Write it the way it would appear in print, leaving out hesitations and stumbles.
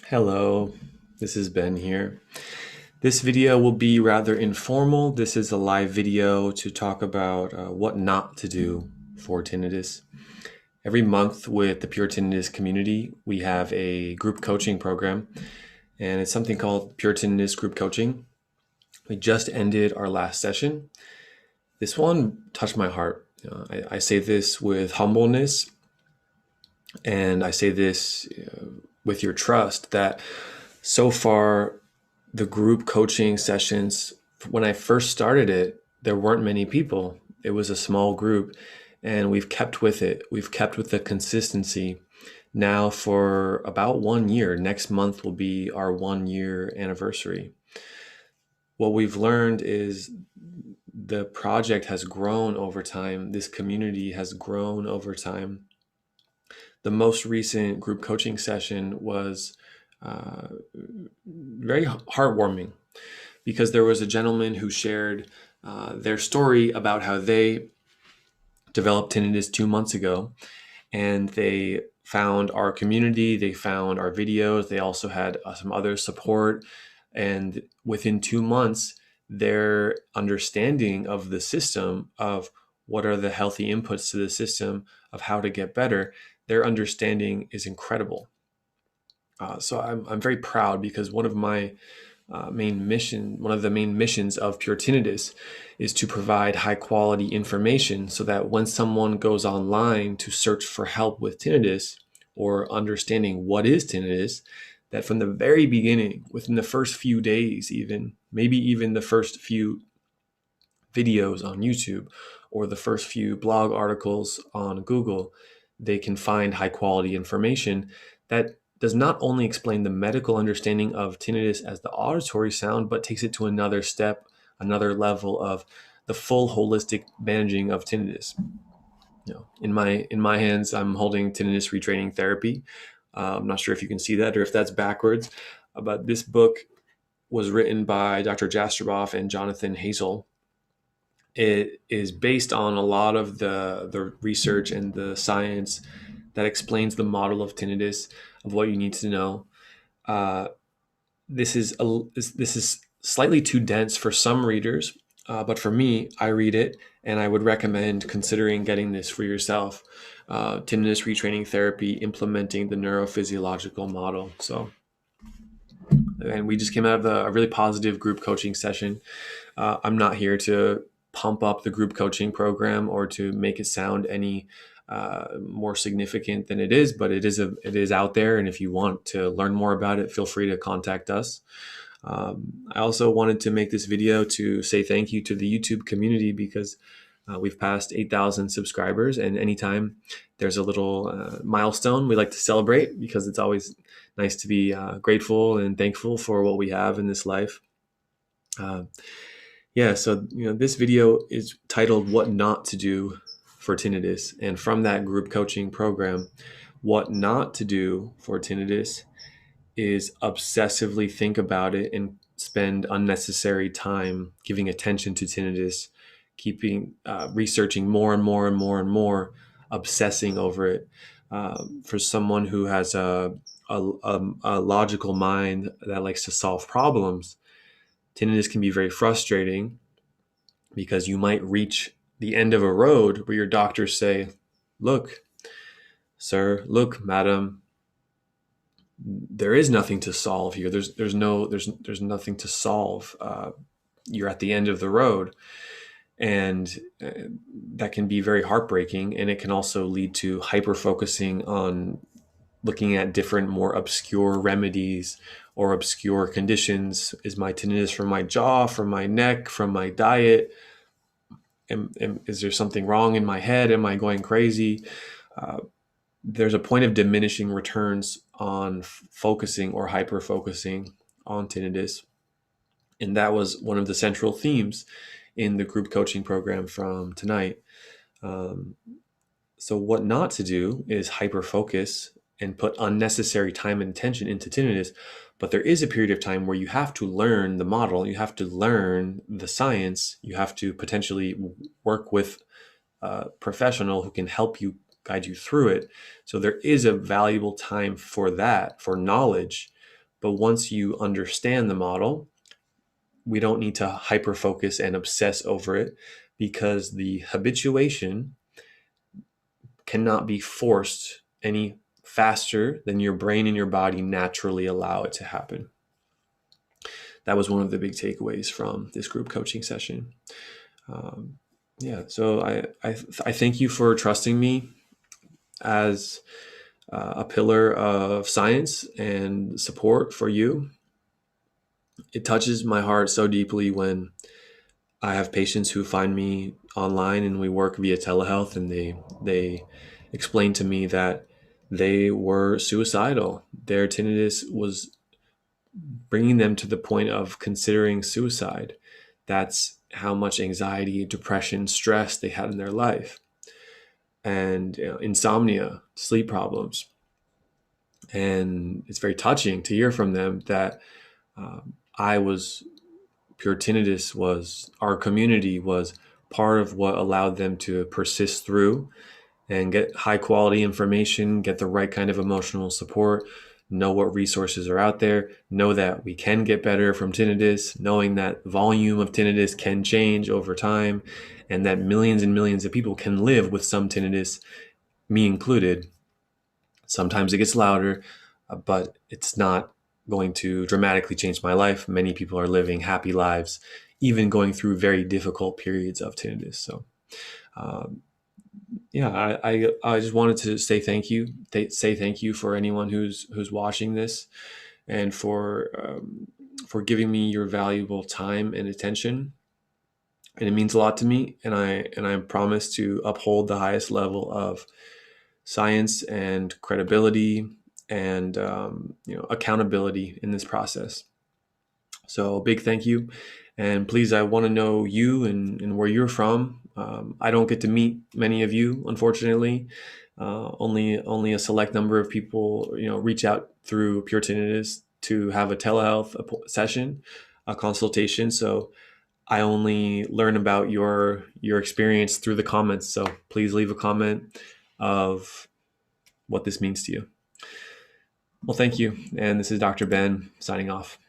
Hello, this is Ben here. This video will be rather informal. This is a live video to talk about what not to do for tinnitus. Every month with the Pure Tinnitus community, we have a group coaching program, and it's something called Pure Tinnitus Group Coaching. We just ended our last session. This one touched my heart. I say this with humbleness, and I say this with your trust that so far the group coaching sessions, when I first started it, there weren't many people. It was a small group, and we've kept with it. We've kept with the consistency now for about 1 year. Next month will be our 1 year anniversary. What we've learned is the project has grown over time. This community has grown over time. The most recent group coaching session was very heartwarming because there was a gentleman who shared their story about how they developed tinnitus 2 months ago, and they found our community, they found our videos, they also had some other support, and within 2 months, their understanding of the system, of what are the healthy inputs to the system, of how to get better, their understanding is incredible. So I'm very proud because one of the main missions of Pure Tinnitus is to provide high quality information so that when someone goes online to search for help with tinnitus or understanding what is tinnitus, that from the very beginning, within the first few days, even maybe even the first few videos on YouTube or the first few blog articles on Google, they can find high quality information that does not only explain the medical understanding of tinnitus as the auditory sound, but takes it to another step, another level of the full holistic managing of tinnitus. In my hands, I'm holding tinnitus retraining therapy. I'm not sure if you can see that or if that's backwards, but this book was written by Dr. Jastroboff and Jonathan Hazel. It is based on a lot of the research and the science that explains the model of tinnitus, of what you need to know. Uh, this is slightly too dense for some readers, but for me, I read it, and I would recommend considering getting this for yourself. Tinnitus retraining therapy, implementing the neurophysiological model. So, and we just came out of a really positive group coaching session. I'm not here to pump up the group coaching program or to make it sound any more significant than it is, but it is out there. And if you want to learn more about it, feel free to contact us. I also wanted to make this video to say thank you to the YouTube community because we've passed 8,000 subscribers, and anytime there's a little milestone, we like to celebrate because it's always nice to be grateful and thankful for what we have in this life. So this video is titled "What Not to Do for Tinnitus," and from that group coaching program, what not to do for tinnitus is obsessively think about it and spend unnecessary time giving attention to tinnitus, keeping researching more and more and more and more, obsessing over it. For someone who has a logical mind that likes to solve problems, tinnitus can be very frustrating because you might reach the end of a road where your doctors say, "Look, sir, look, madam, there is nothing to solve here. There's nothing to solve. You're at the end of the road," and that can be very heartbreaking. And it can also lead to hyper focusing on looking at different, more obscure remedies or obscure conditions. Is my tinnitus from my jaw, from my neck, from my diet? Is there something wrong in my head? Am I going crazy? There's a point of diminishing returns on focusing or hyper focusing on tinnitus. And that was one of the central themes in the group coaching program from tonight. So what not to do is hyper focus and put unnecessary time and attention into tinnitus. But there is a period of time where you have to learn the model, you have to learn the science, you have to potentially work with a professional who can help you, guide you through it. So there is a valuable time for that, for knowledge, But once you understand the model, we don't need to hyper focus and obsess over it, because the habituation cannot be forced any faster than your brain and your body naturally allow it to happen. That was one of the big takeaways from this group coaching session. So I thank you for trusting me as a pillar of science and support for you. It touches my heart so deeply when I have patients who find me online and we work via telehealth, and they explain to me that they were suicidal. Their tinnitus was bringing them to the point of considering suicide. That's how much anxiety, depression, stress they had in their life, and insomnia, sleep problems. And it's very touching to hear from them that Pure Tinnitus was, our community was part of what allowed them to persist through and get high quality information, get the right kind of emotional support, know what resources are out there, know that we can get better from tinnitus, knowing that volume of tinnitus can change over time, and that millions and millions of people can live with some tinnitus, me included. Sometimes it gets louder, but it's not going to dramatically change my life. Many people are living happy lives, even going through very difficult periods of tinnitus. So, I just wanted to say thank you. Say thank you for anyone who's watching this, and for giving me your valuable time and attention. And it means a lot to me. And I promise to uphold the highest level of science and credibility and accountability in this process. So big thank you. And please, I want to know you and where you're from. I don't get to meet many of you, unfortunately. Only a select number of people, reach out through Pure Tinnitus to have a telehealth session, a consultation. So I only learn about your experience through the comments. So please leave a comment of what this means to you. Well, thank you. And this is Dr. Ben signing off.